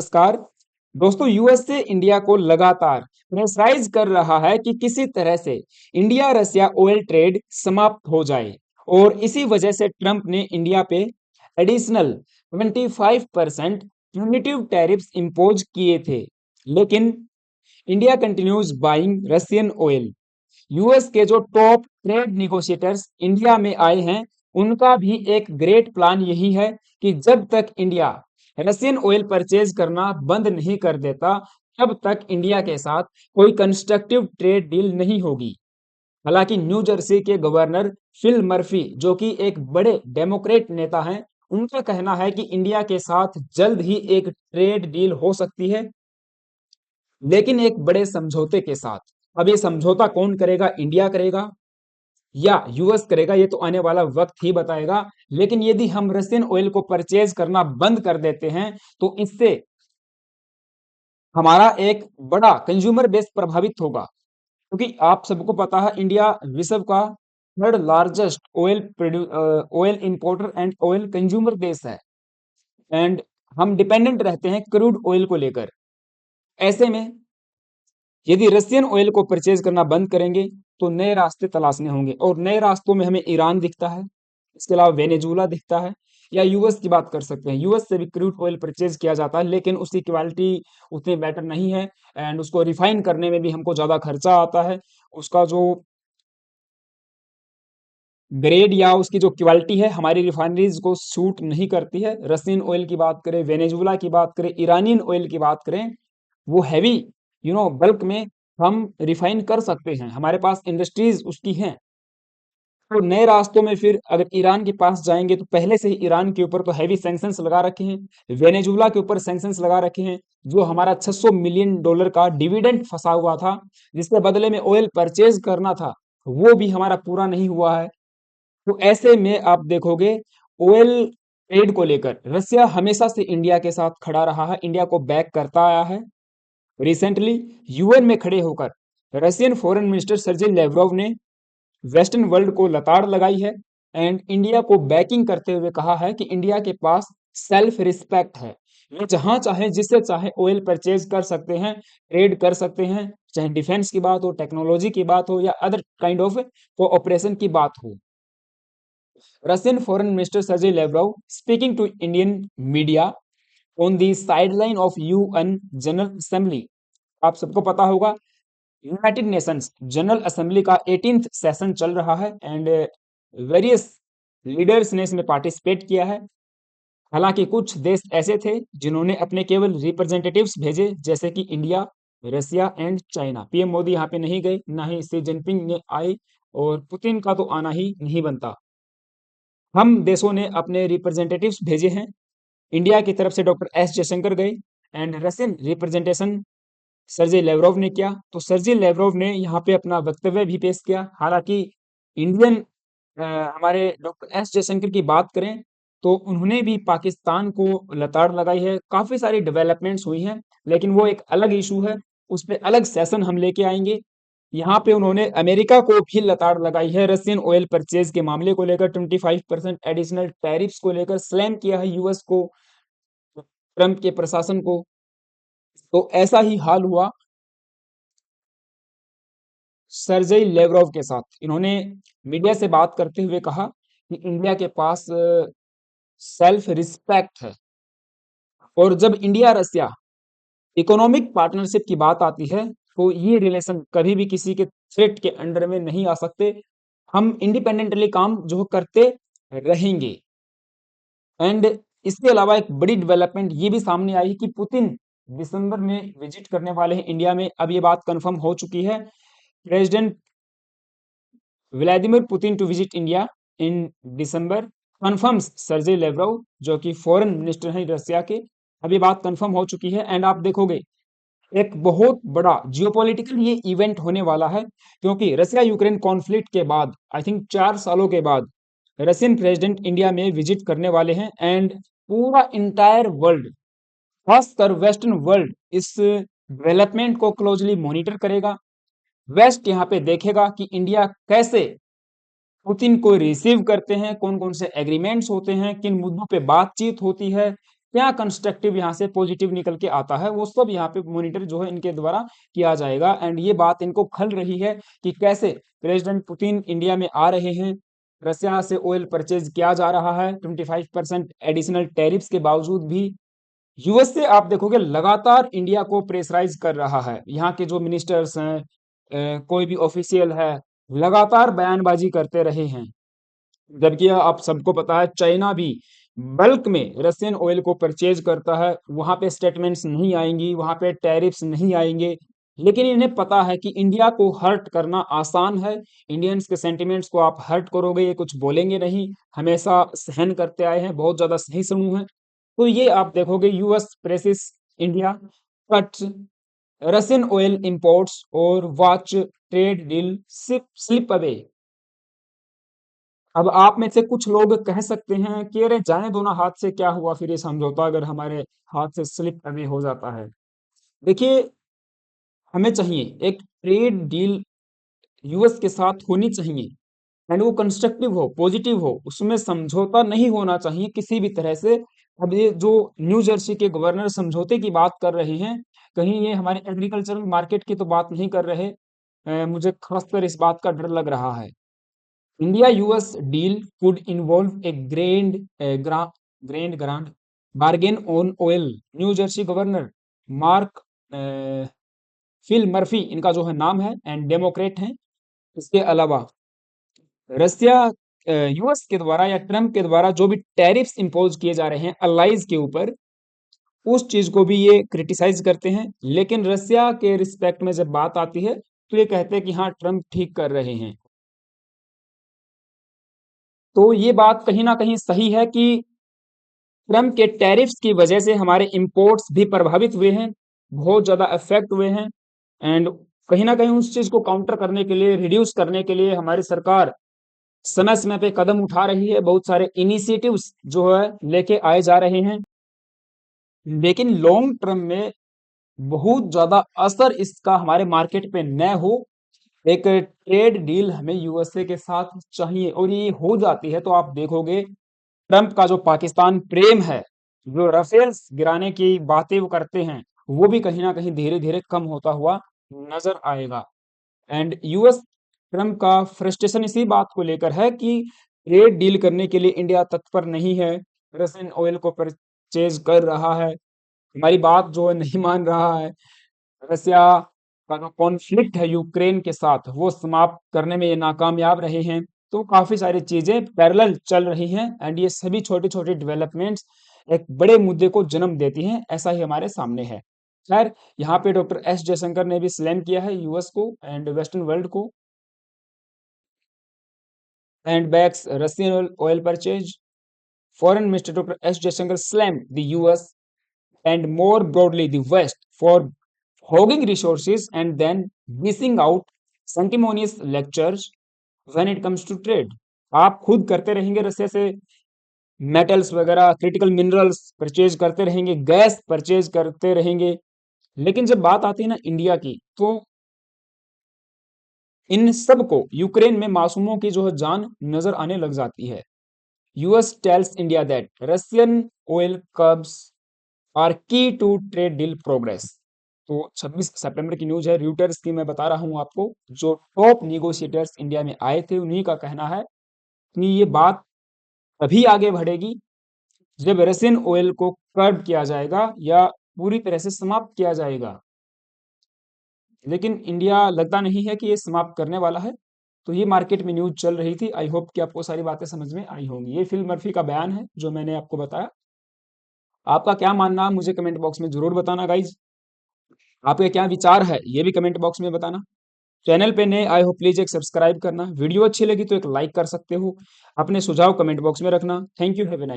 नमस्कार दोस्तों। USA India को लगातार प्रेशराइज कर रहा है कि किसी तरह से इंडिया रसिया ऑयल ट्रेड समाप्त हो जाए और इसी वजह से ट्रंप ने इंडिया पे एडिशनल 25% प्यूनिटिव टैरिफ्स इंपोज किए थे। लेकिन India continues buying Russian oil. US के जो टॉप ट्रेड निगोशिएटर्स इंडिया में आए हैं, उनका भी एक ग्रेट प्लान यही है कि जब तक इंडिया रशियन ऑयल परचेज करना बंद नहीं कर देता, तब तक इंडिया के साथ कोई कंस्ट्रक्टिव ट्रेड डील नहीं होगी। हालांकि न्यू जर्सी के गवर्नर फिल मर्फी, जो कि एक बड़े डेमोक्रेट नेता हैं, उनका कहना है कि इंडिया के साथ जल्द ही एक ट्रेड डील हो सकती है, लेकिन एक बड़े समझौते के साथ। अब ये समझौता कौन करेगा, इंडिया करेगा या यूएस करेगा, ये तो आने वाला वक्त ही बताएगा। लेकिन यदि हम रशियन ऑयल को परचेज करना बंद कर देते हैं, तो इससे हमारा एक बड़ा कंज्यूमर बेस प्रभावित होगा, क्योंकि आप सबको पता है इंडिया विश्व का third largest oil importer and oil consumer देश है। एंड हम डिपेंडेंट रहते हैं क्रूड ऑयल को लेकर। ऐसे में यदि रशियन ऑयल को परचेज करना बंद करेंगे, तो नए रास्ते तलाशने होंगे, और नए रास्तों में हमें ईरान दिखता है, इसके अलावा वेनेजुला दिखता है, या यूएस की बात कर सकते हैं। यूएस से भी क्रूड ऑयल परचेज किया जाता है, लेकिन उसकी क्वालिटी उतनी बेटर नहीं है, एंड उसको रिफाइन करने में भी हमको ज़्यादा खर्चा आता है। उसका जो ग्रेड या उसकी जो क्वालिटी है, हमारी रिफाइनरीज को सूट नहीं करती है। रशियन ऑयल की बात करें, वेनेजुला की बात करें, ईरानियन ऑयल की बात करें, वो हैवी बल्क में हम रिफाइन कर सकते हैं, हमारे पास इंडस्ट्रीज उसकी हैं। तो नए रास्तों में फिर अगर ईरान के पास जाएंगे, तो पहले से ही ईरान के ऊपर तो हैवी सैंक्शंस लगा रखे हैं, वेनेजुला के ऊपर सैंक्शंस लगा रखे हैं। जो हमारा $600 मिलियन का डिविडेंड फंसा हुआ था, जिसके बदले में ऑयल परचेज करना था, वो भी हमारा पूरा नहीं हुआ है। तो ऐसे में आप देखोगे, ऑयल ट्रेड को लेकर रसिया हमेशा से इंडिया के साथ खड़ा रहा है, इंडिया को बैक करता आया है। रिसेंटली यूएन में खड़े होकर Russian foreign minister Sergei Lavrov ने वेस्टर्न वर्ल्ड को लताड़ लगाई है, एंड इंडिया को बैकिंग करते हुए कहा है कि इंडिया के पास सेल्फ रिस्पेक्ट है। वो जहां चाहे जिससे चाहे ऑयल परचेज कर सकते हैं, ट्रेड कर सकते हैं, चाहे डिफेंस की बात हो, टेक्नोलॉजी की बात हो, या अदर काइंड ऑफ कोऑपरेशन की बात हो। Russian foreign minister Sergei Lavrov speaking to Indian media on the sideline of UN general assembly. आप सबको पता होगा, यूनाइटेड नेशंस जनरल असेंबली का 18th सेशन चल रहा है, एंड वेरियस लीडर्स ने इसमें पार्टिसिपेट किया है। हालांकि कुछ देश ऐसे थे जिन्होंने अपने केवल रिप्रेजेंटेटिव्स भेजे, जैसे कि India, Russia and China. PM Modi यहाँ पे नहीं गए, ना ही शी जिनपिंग ने आए, और पुतिन का तो आना ही नहीं बनता। हम देशों ने अपने रिप्रेजेंटेटिव्स भेजे हैं। इंडिया की तरफ से डॉक्टर एस जयशंकर गए, and Russian representation Sergei Lavrov ने किया। तो सर्जेई लेवरोव ने यहाँ पे अपना वक्तव्य भी पेश किया। हालांकि इंडियन हमारे डॉक्टर एस जयशंकर की बात करें, तो उन्होंने भी पाकिस्तान को लताड़ लगाई है। काफी सारी डेवलपमेंट्स हुई हैं, लेकिन वो एक अलग इशू है, उस पर अलग सेशन हम लेके आएंगे। यहाँ पे उन्होंने अमेरिका को भी लताड़ लगाई है, रशियन ऑयल परचेज के मामले को लेकर 25% एडिशनल टैरिफ्स को लेकर स्लैम किया है यूएस को, ट्रंप के प्रशासन को। तो ऐसा ही हाल हुआ सर्जेई लेवरोव के साथ। इन्होंने मीडिया से बात करते हुए कहा कि इंडिया के पास सेल्फ रिस्पेक्ट है, और जब इंडिया रसिया इकोनॉमिक पार्टनरशिप की बात आती है, तो ये रिलेशन कभी भी किसी के थ्रेट के अंडर में नहीं आ सकते। हम इंडिपेंडेंटली काम जो करते रहेंगे। एंड इसके अलावा एक बड़ी डेवलपमेंट ये भी सामने आई कि पुतिन दिसंबर में विजिट करने वाले हैं इंडिया में। अब ये बात कंफर्म हो चुकी है, president Vladimir Putin to visit India in December, confirms Sergei Lavrov, जो कि फॉरेन मिनिस्टर हैं रसिया के। अब ये बात कंफर्म हो चुकी है, एंड आप देखोगे एक बहुत बड़ा जियोपॉलिटिकल ये इवेंट होने वाला है, क्योंकि रसिया यूक्रेन कॉन्फ्लिक्ट के बाद आई थिंक 4 सालों के बाद रशियन प्रेसिडेंट इंडिया में विजिट करने वाले हैं, एंड पूरा इंटायर वर्ल्ड, खासकर वेस्टर्न वर्ल्ड, इस डेवलपमेंट को क्लोजली मॉनिटर करेगा। वेस्ट यहाँ पे देखेगा कि इंडिया कैसे पुतिन को रिसीव करते हैं, कौन कौन से एग्रीमेंट्स होते हैं, किन मुद्दों पे बातचीत होती है, क्या कंस्ट्रक्टिव यहाँ से पॉजिटिव निकल के आता है, वो सब यहाँ पे मॉनिटर जो है इनके द्वारा किया जाएगा। एंड ये बात इनको खल रही है कि कैसे प्रेसिडेंट पुतिन इंडिया में आ रहे हैं, रसिया से ऑयल परचेज किया जा रहा है 25% एडिशनल टैरिफ्स के बावजूद भी। यूएस से आप देखोगे लगातार इंडिया को प्रेशराइज कर रहा है, यहाँ के जो मिनिस्टर्स हैं, कोई भी ऑफिशियल है, लगातार बयानबाजी करते रहे हैं। जबकि आप सबको पता है चाइना भी बल्क में रशियन ऑयल को परचेज करता है, वहां पे स्टेटमेंट्स नहीं आएंगी, वहां पे टैरिफ्स नहीं आएंगे। लेकिन इन्हें पता है कि इंडिया को हर्ट करना आसान है, इंडियंस के सेंटिमेंट्स को आप हर्ट करोगे ये कुछ बोलेंगे नहीं, हमेशा सहन करते आए हैं, बहुत ज्यादा सही समूह है। तो ये आप देखोगे US presses India cut Russian oil imports और watch trade deal slip away. अब आप में से कुछ लोग कह सकते हैं कि अरे जाने दो ना, हाथ से क्या हुआ, फिर ये समझौता अगर हमारे हाथ से स्लिप अवे हो जाता है। देखिए, हमें चाहिए एक ट्रेड डील यूएस के साथ होनी चाहिए, एंड वो कंस्ट्रक्टिव हो, पॉजिटिव हो, उसमें समझौता नहीं होना चाहिए किसी भी तरह से। अब ये जो न्यू जर्सी के गवर्नर समझौते की बात कर रहे हैं, कहीं ये हमारे एग्रीकल्चरल मार्केट की तो बात नहीं कर रहे। मुझे खासकर इस बात का डर लग रहा है। India US deal could involve a grand bargain on oil. New Jersey governor Mark Phil Murphy इनका जो है नाम है, एंड डेमोक्रेट हैं। इसके अलावा रसिया यूएस के द्वारा या ट्रम्प के द्वारा जो भी टैरिफ्स इंपोज किए जा रहे हैं अलाइज के ऊपर, उस चीज को भी ये क्रिटिसाइज करते हैं। लेकिन रसिया के रिस्पेक्ट में जब बात आती है तो ये कहते हैं कि हाँ ट्रम्प ठीक कर रहे हैं। तो ये बात कहीं ना कहीं सही है कि ट्रम्प के टैरिफ्स की वजह से हमारे इंपोर्ट्स भी प्रभावित हुए हैं, बहुत ज्यादा इफेक्ट हुए हैं। एंड कहीं ना कहीं उस चीज को काउंटर करने के लिए, रिड्यूस करने के लिए हमारी सरकार समय समय पे कदम उठा रही है, बहुत सारे इनिशिएटिव्स जो है लेके आए जा रहे हैं। लेकिन लॉन्ग टर्म में बहुत ज्यादा असर इसका हमारे मार्केट पे न हो, एक ट्रेड डील हमें यूएसए के साथ चाहिए। और ये हो जाती है तो आप देखोगे ट्रंप का जो पाकिस्तान प्रेम है, जो राफेल्स गिराने की बातें वो करते हैं, वो भी कहीं ना कहीं धीरे धीरे कम होता हुआ नजर आएगा। एंड यूएस ट्रंप का फ्रस्ट्रेशन इसी बात को लेकर है कि ट्रेड डील करने के लिए इंडिया तत्पर नहीं है, रशियन ऑयल को परचेज कर रहा है, हमारी बात जो है नहीं मान रहा है। रसिया का जो कॉन्फ्लिक्ट है यूक्रेन के साथ वो समाप्त करने में ये नाकामयाब रहे हैं। तो काफी सारी चीजें पैरेलल चल रही हैं, एंड ये सभी छोटी छोटी डेवलपमेंट्स एक बड़े मुद्दे को जन्म देती हैं, ऐसा ही हमारे सामने है। खैर, यहाँ पे डॉक्टर एस जयशंकर ने भी स्लैम किया है यूएस को एंड वेस्टर्न वर्ल्ड को, and backs Russian oil purchase. Foreign minister doctor S Jaishankar slam the US and more broadly the West for hogging resources and then dishing out sanctimonious lectures when it comes to trade। आप खुद करते रहेंगे रसिया से metals वगैरह, critical minerals purchase करते रहेंगे, gas purchase करते रहेंगे, लेकिन जब बात आती है ना इंडिया की, तो इन सब को यूक्रेन में मासूमों की जो है जान नजर आने लग जाती है। US tells India that Russian oil curbs are key to trade deal progress. तो 26 सितंबर की न्यूज है, रूटर्स की मैं बता रहा हूं आपको, जो टॉप निगोशिएटर्स इंडिया में आए थे उन्हीं का कहना है कि ये बात तभी आगे बढ़ेगी जब रशियन ऑयल को कर्ब किया जाएगा या पूरी तरह से समाप्त किया जाएगा। लेकिन इंडिया लगता नहीं है कि ये समाप्त करने वाला है। तो ये मार्केट में न्यूज चल रही थी। आई होप कि आपको सारी बातें समझ में आई होंगी। ये फिल मर्फी का बयान है जो मैंने आपको बताया। आपका क्या मानना है मुझे कमेंट बॉक्स में जरूर बताना गाइज। आपके क्या विचार है ये भी कमेंट बॉक्स में बताना। चैनल पे नए आए हो प्लीज एक सब्सक्राइब करना, वीडियो अच्छी लगी तो एक लाइक कर सकते हो, अपने सुझाव कमेंट बॉक्स में रखना। Thank you, have a nice.